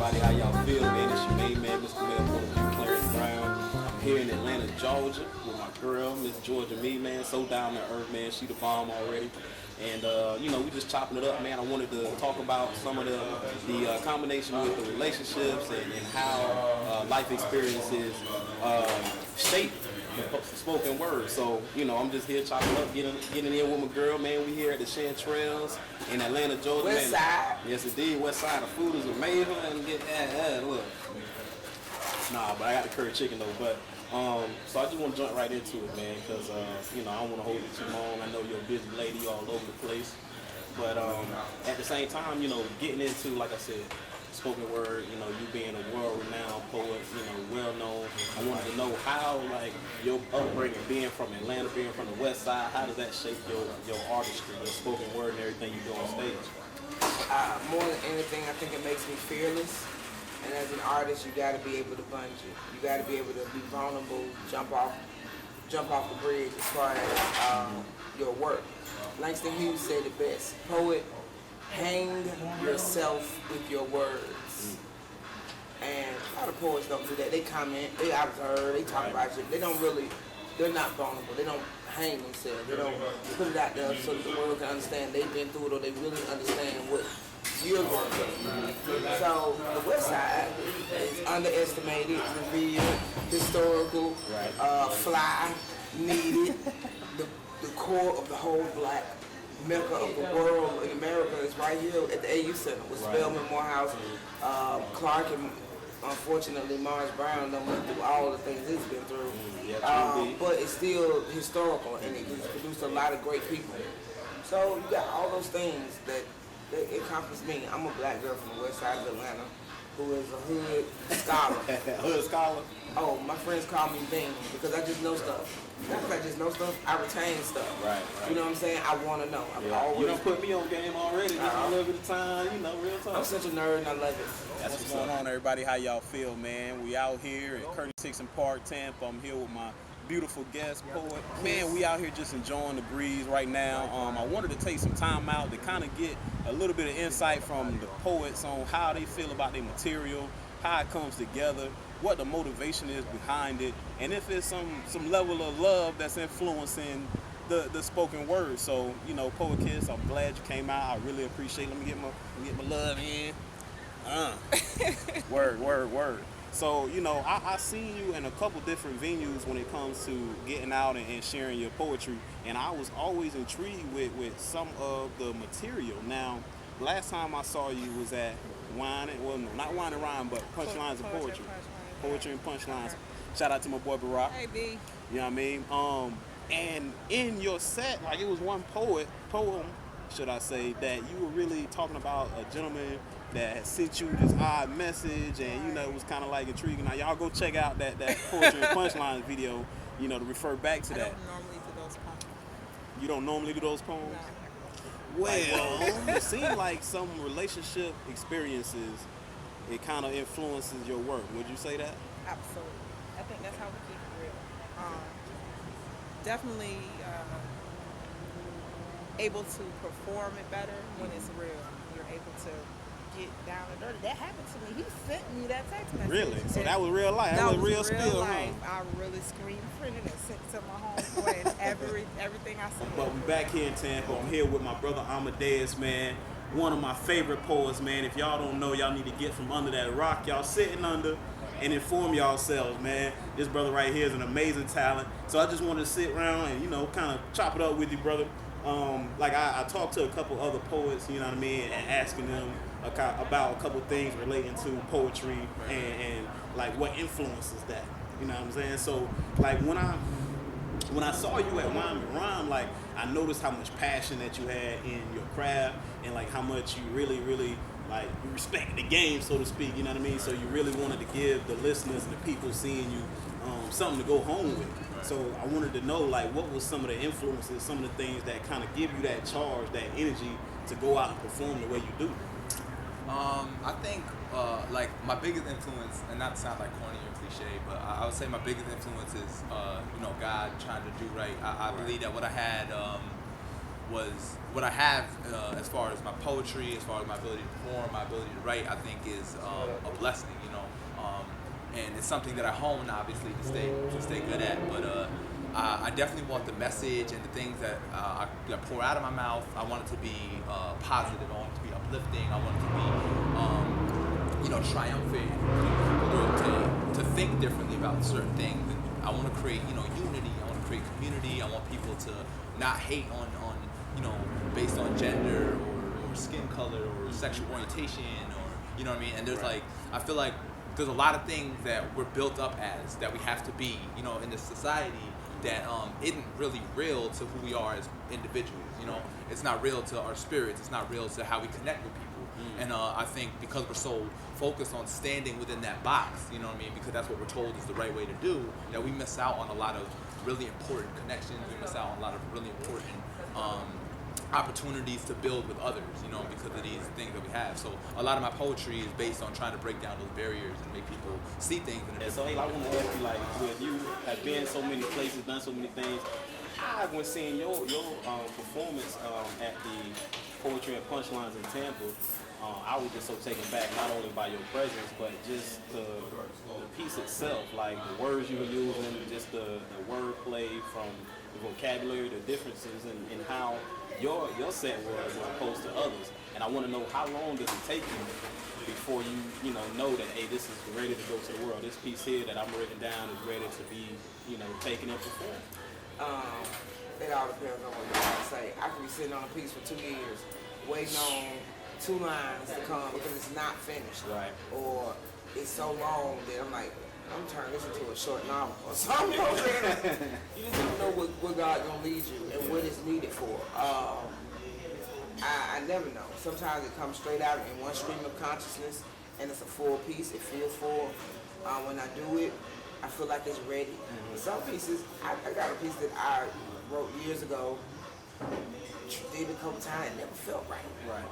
everybody. How y'all feel, man? It's your main man, Mr. Mayor, Clarence Brown. I'm here in Atlanta, Georgia, with my girl, Miss GeorgiaMe, man. So down to earth, man. She the bomb already. And, we just chopping it up, man. I wanted to talk about some of the combination with the relationships and how life experiences shape the spoken word. So, I'm just here chopping up, getting in with my girl, man. We here at the Chanterelles in Atlanta, Georgia. West side. Yes, indeed. West side. The food is amazing. And get look. Nah, but I got the curry chicken, though. But, so I just want to jump right into it, man, because, I don't want to hold it too long. I know you're a busy lady all over the place. But at the same time, getting into, like I said, spoken word, you being a world-renowned poet, well-known. I wanted to know how, your upbringing, being from Atlanta, being from the West Side, how does that shape your artistry, your spoken word, and everything you do on stage? More than anything, I think it makes me fearless. And as an artist, you got to be able to bungee. You got to be able to be vulnerable, jump off the bridge as far as your work. Langston Hughes said it best: poet, hang yourself with your words. And a lot of poets don't do that. They comment, they observe, they talk about you. They're not vulnerable. They don't hang themselves. They don't put it out there so that the world can understand they've been through it or they really understand what you're going through. So the West Side is underestimated, revered, historical, fly, needed. The core of the whole black mecca of the world in America is right here at the AU Center with Spelman, Morehouse, Clark, and unfortunately Mars Brown done went through all the things he's been through. But it's still historical and it produced a lot of great people. So you got all those things that encompass me. I'm a black girl from the West Side of Atlanta who is a hood scholar. Hood scholar? Oh, my friends call me Bean because I just know stuff. Not because I just know stuff, I retain stuff. Right. You know what I'm saying? I want to know. You don't put me on game already. Just a little bit of time, real talk. I'm such a nerd and I love it. That's what's going on, everybody. How y'all feel, man? We out here at Curtis Hickson Park, Tampa. I'm here with my beautiful guest poet. Man, we out here just enjoying the breeze right now. I wanted to take some time out to kind of get a little bit of insight from the poets on how they feel about their material, how it comes together, what the motivation is behind it, and if it's some level of love that's influencing the spoken word. So, Poet Kiss, I'm glad you came out. I really appreciate it. Let me get my love in. Word. So, I seen you in a couple different venues when it comes to getting out and sharing your poetry, and I was always intrigued with some of the material. Now, last time I saw you was at not Wine and Rhyme, but Punchlines and Poetry. Poetry and Punchlines. Shout out to my boy Barack. Hey, B. You know what I mean? And in your set, it was one poem, should I say, that you were really talking about a gentleman that had sent you this odd message, and it was kind of intriguing. Now y'all go check out that Poetry and Punchlines video, to refer back to that. I don't normally do those poems. You don't normally do those poems? No. Well, it seems like some relationship experiences, it kind of influences your work. Would you say that? Absolutely. I think that's how we keep it real. Definitely able to perform it better when it's real. You're able to get down and dirty. That happened to me. He sent me that text message. Really? So that was real life. That was real spill, life. Huh? I really screen printed and sent it to my homeboy and everything I said. But we back here in Tampa. I'm here with my brother Amadeus, man. One of my favorite poets, man. If y'all don't know, y'all need to get from under that rock y'all sitting under and inform yourselves, man. This brother right here is an amazing talent. So I just wanted to sit around and, kind of chop it up with you, brother. I talked to a couple other poets, you know what I mean, and asking them about a couple things relating to poetry and what influences that, you know what I'm saying? So when I saw you at Wine and Rhyme, I noticed how much passion that you had in your craft and how much you really you respect the game, so to speak, you know what I mean? So you really wanted to give the listeners and the people seeing you something to go home with. So I wanted to know what was some of the influences, some of the things that kind of give you that charge, that energy to go out and perform the way you do. I think my biggest influence, and not to sound corny or cliche, but I would say my biggest influence is God trying to do right. I believe that what I had was what I have as far as my poetry, as far as my ability to perform, my ability to write. I think is a blessing, you know, and it's something that I hone obviously to stay good at. But I definitely want the message and the things that I pour out of my mouth. I want it to be positive. I want it to be uplifting. I want it to be triumphant. To think differently about certain things. I want to create unity. I want to create community. I want people to not hate on based on gender or skin color or sexual orientation or what I mean. And there's I feel like there's a lot of things that we're built up as that we have to be in this society that isn't really real to who we are as individuals. It's not real to our spirits. It's not real to how we connect with people. And I think because we're so focused on standing within that box, because that's what we're told is the right way to do, that we miss out on a lot of really important connections. We miss out on a lot of really important opportunities to build with others, because of these things that we have. So a lot of my poetry is based on trying to break down those barriers and make people see things in a different way. So I want to ask you, with you have been so many places, done so many things, when seeing your performance at the Poetry and Punchlines in Tampa, I was just so taken back, not only by your presence, but just the piece itself, like the words you were using, just the wordplay from the vocabulary, the differences in how your set was as opposed to others. And I want to know, how long does it take you before you know that, hey, this is ready to go to the world. This piece here that I'm written down is ready to be taken and performed. It all depends on what you want to say. I could be sitting on a piece for 2 years waiting on 2 lines to come because it's not finished. Right. Or it's so long that I'm like, I'm turning this into a short novel or something. You know what I'm saying? You just don't know what God's going to lead you and what it's needed for. I never know. Sometimes it comes straight out in one stream of consciousness and it's a full piece. It feels full. When I do it, I feel like it's ready. Mm-hmm. Some pieces, I got a piece that I wrote years ago, did it a couple times, it never felt right. Right.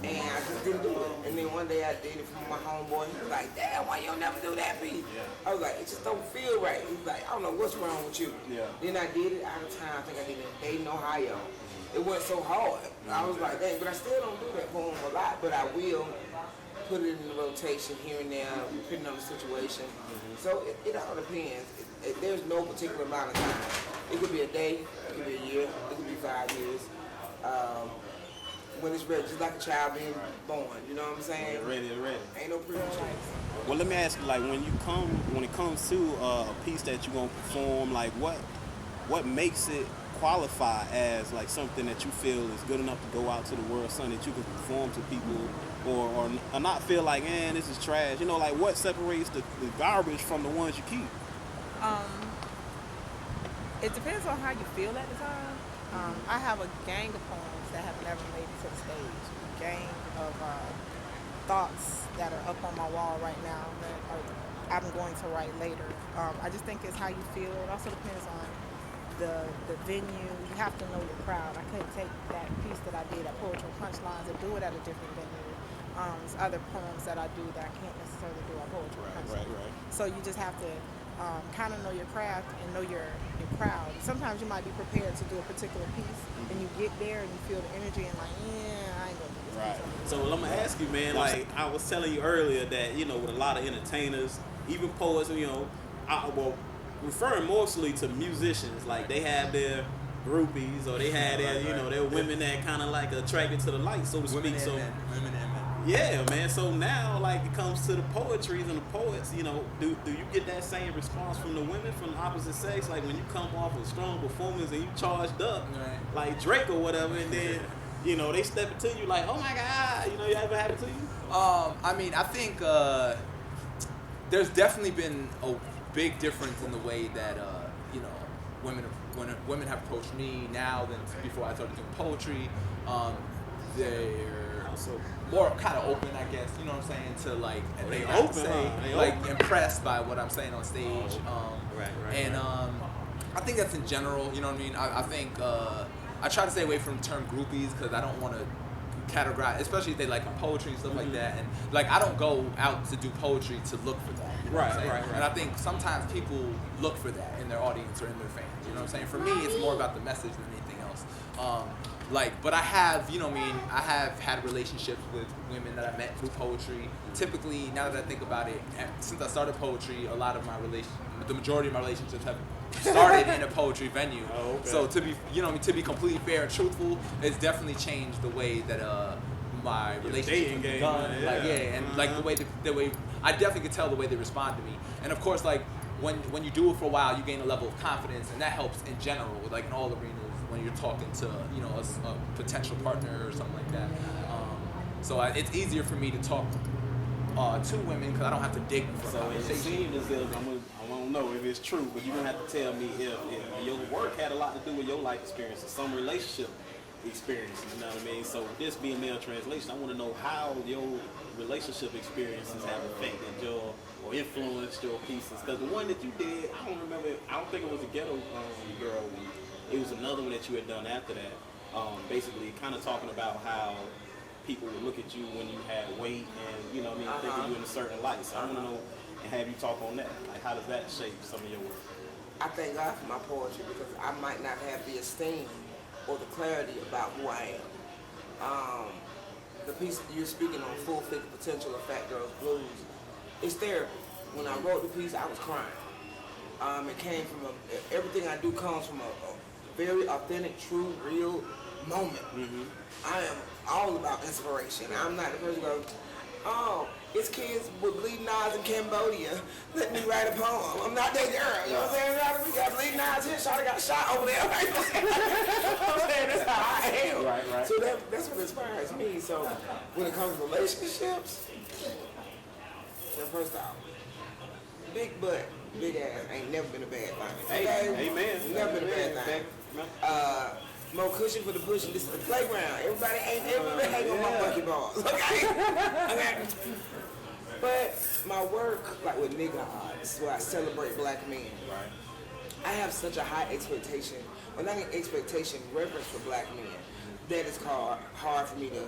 And I just didn't do it. And then one day I did it for my homeboy. He was like, "Damn, why you don't never do that piece?" Yeah. I was like, "It just don't feel right." He was like, "I don't know what's wrong with you." Yeah. Then I did it out of time. I think I did it in Dayton, Ohio. It went so hard. I was like, "Dang," but I still don't do that for him a lot. But I will put it in the rotation here and there, depending on the situation. Mm-hmm. So it all depends. There's no particular amount of time. It could be a day, it could be a year, it could be 5 years. When it's ready, just like a child being born, you know what I'm saying? Ready. Ain't no premature. Well, let me ask you, when it comes to a piece that you're gonna perform, what makes it qualify as something that you feel is good enough to go out to the world, something that you can perform to people, or not feel like, man, this is trash. What separates the garbage from the ones you keep? It depends on how you feel at the time. I have a gang of poems that have never made it to the stage. A gang of thoughts that are up on my wall right now that I'm going to write later. I just think it's how you feel. It also depends on the venue. You have to know your crowd. I couldn't take that piece that I did at Poetry and Punchlines and do it at a different venue. There's other poems that I do that I can't necessarily do at Poetry and Punchlines. Right. So you just have to kind of know your craft and know your crowd. Sometimes you might be prepared to do a particular piece, and you get there and you feel the energy and I ain't gonna do this. Right. So I'm gonna ask you, man. I was telling you earlier that with a lot of entertainers, even poets, referring mostly to musicians, they have their groupies or they have their their women that kind of attracted to the light, so to speak. Women and men. Yeah, man. So now, it comes to the poetries and the poets, do you get that same response from the women from the opposite sex? When you come off a strong performance and you charged up, right, like Drake or whatever, and then, they step into you oh my God, you ever happened to you? I think there's definitely been a big difference in the way that, women have approached me now than before I started doing poetry. They're also more kind of open, I guess, you know what I'm saying, to they have open, to say, huh? impressed by what I'm saying on stage. Right. And I think that's in general, you know what I mean? I think I try to stay away from the term groupies because I don't want to categorize, especially if they like poetry and stuff like that. And I don't go out to do poetry to look for that. You know what I'm saying? Right. And I think sometimes people look for that in their audience or in their fans. You know what I'm saying? For me, it's more about the message than anything else. Like, but I have, you know what I mean, I have had relationships with women that I met through poetry. Typically, now that I think about it, since I started poetry, a lot of my the majority of my relationships have started in a poetry venue. Oh, okay. So to be, you know what I mean, to be completely fair and truthful, it's definitely changed the way that my relationships have game, begun. yeah. Like, yeah, and like the way I definitely could tell the way they respond to me. And of course, like when you do it for a while, you gain a level of confidence, and that helps in general, like in all arenas when you're talking to, you know, a potential partner or something like that. So it's easier for me to talk to women because I don't have to dig for a So it conversation. seems as if I don't know if it's true, but you're gonna have to tell me if your work had a lot to do with your life experiences, some relationship experiences. You know what I mean? So with this being male translation, I want to know how your relationship experiences have affected your or influenced your pieces. Because the one that you did, I don't remember. I don't think it was a ghetto girl one. It was another one that you had done after that. Basically, kind of talking about how people would look at you when you had weight and, you know what I mean, think of you in a certain light. So I want to know and have you talk on that. Like, how does that shape some of your work? I thank God for my poetry because I might not have the esteem or the clarity about who I am. The piece you're speaking on, Full Figure Potential of Fat Girls Blues, it's therapy. When I wrote the piece, I was crying. It came from everything I do comes from a very authentic, true, real moment. I am all about inspiration. I'm not the person who goes, oh, it's kids with bleeding eyes in Cambodia. Let me write a poem. I'm not that girl. You know what I'm saying? We got bleeding eyes here. Shawty got shot over there. You know what I'm saying? That's how I am. Right. So that's what inspires me. So when it comes to relationships, now first off, big butt, big ass ain't never been a bad thing. Hey, amen. Never been a bad thing. More cushion for the pushing. This is the playground. Everybody ain't ever hang on my monkey balls. Okay? But my work, like with nigga odds, where I celebrate black men. Right. I have such a high expectation, well not an expectation, reverence for black men. That is hard for me to,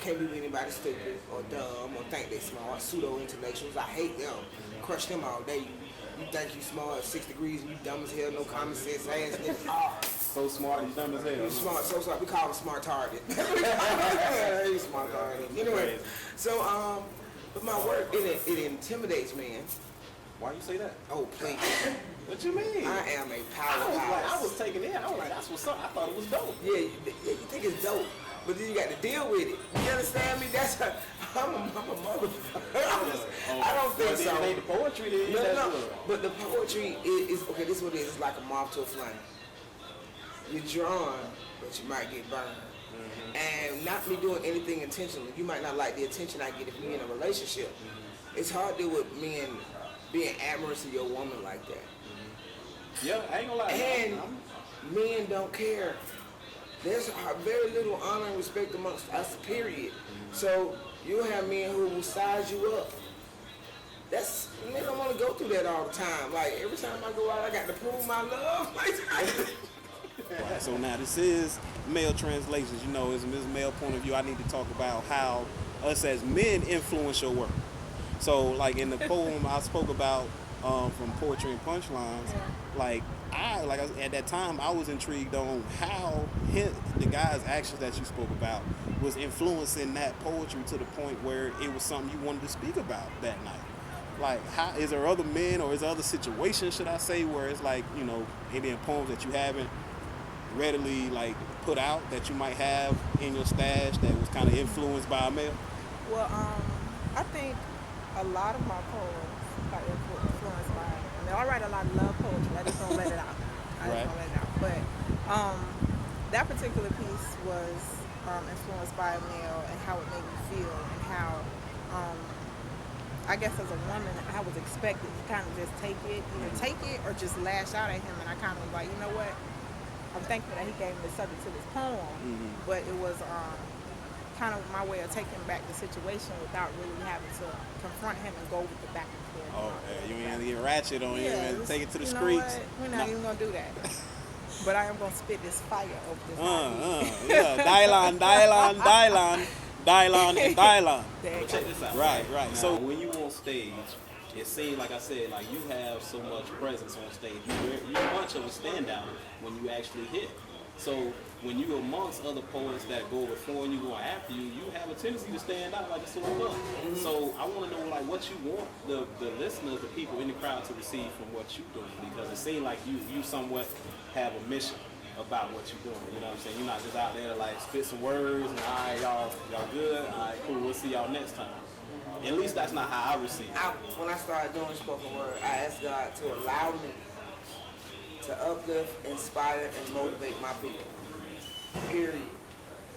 can't be with anybody stupid or dumb or think they smart, pseudo-intellectuals. I hate them. Crush them all day. You think you smart at 6 degrees and you dumb as hell, no common sense ass niggas. So smart, he's dumb as hell. You smart, so smart. We call him smart target. He's smart target. Anyway, so but my work it intimidates men. Why you say that? Oh please. What you mean? I am a I was powerhouse. taking it. I was like, that's what's up. I thought it was dope. Yeah, you think it's dope, but then you got to deal with it. You understand me? I'm a motherfucker. I don't think so. It ain't the poetry then. No. But the poetry is okay. This is what it is. It's like a moth to a flame. You're drawn, but you might get burned. And not me doing anything intentionally. You might not like the attention I get if we're in a relationship. It's hard to deal with men being amorous to your woman like that. Yeah, I ain't gonna lie. And men don't care. There's very little honor and respect amongst us, period. So you'll have men who will size you up. Men don't want to go through that all the time. Like every time I go out, I got to prove my love. So now this is male translations. You know, it's a male point of view. I need to talk about how us as men influence your work. So like in the poem I spoke about from Poetry and Punchlines, at that time I was intrigued on how the guy's actions that you spoke about was influencing that poetry to the point where it was something you wanted to speak about that night. Like, how is there other men or is there other situations, should I say, where it's like, you know, maybe in poems that you haven't readily like put out that you might have in your stash that was kind of influenced by a male? Well, I think a lot of my poems are influenced by, I write a lot of love poetry. I just don't let it out. But that particular piece was influenced by a male and how it made me feel and how, I guess as a woman, I was expected to kind of just take it, either take it or just lash out at him. And I kind of was like, you know what? I'm thankful that he gave me the subject to this poem, but it was kind of my way of taking back the situation without really having to confront him and go with the back and forth. Oh, yeah, you ain't have to get ratchet on you and take it to the you know streets. What? We're not even gonna do that. But I am gonna spit this fire over this idea. Yeah, Dylon, There check this out. Right. Now, so when you on stage, it seems like I said, like you have so much presence on stage. You're much of a standout when you actually hit. So when you amongst other poets that go before and you go after you, you have a tendency to stand out like a sore thumb. So I want to know like what you want the listeners, the people in the crowd to receive from what you're doing, because it seems like you somewhat have a mission about what you're doing. You know what I'm saying? You're not just out there to like spit some words and all right, y'all good, all right, cool, we'll see y'all next time. At least that's not how I receive it. When I started doing spoken word, I asked God to allow me to uplift, inspire, and motivate my people. Period.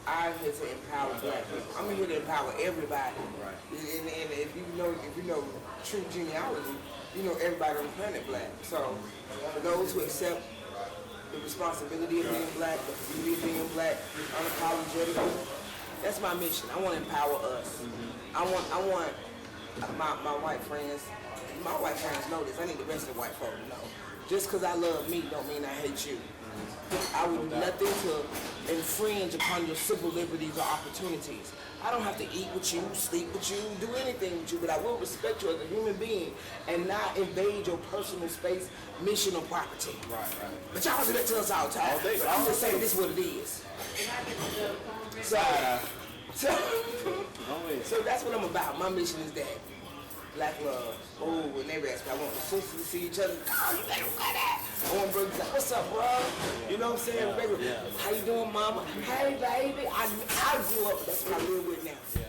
I'm here to empower black people. I'm here to empower everybody. Right. And if you know true genealogy, you know everybody on the planet black. So for those who accept the responsibility of being black, the beauty of being black, unapologetically, that's my mission. I want to empower us. I want my white friends. My white friends know this. I need the rest of the white folk to know. Just because I love me don't mean I hate you. I would do nothing to infringe upon your civil liberties or opportunities. I don't have to eat with you, sleep with you, do anything with you, but I will respect you as a human being and not invade your personal space, mission, or property. Right. But y'all do that to us all the time. But I'm just saying this is what it is. So that's what I'm about. My mission is that. Black love. Oh, when they rest, I want the sisters to see each other. Oh, you better cut that. I want brothers like, what's up, bro? You know what I'm saying? How you doing, mama? Hey, baby. I grew up. That's what I live with now. Yeah,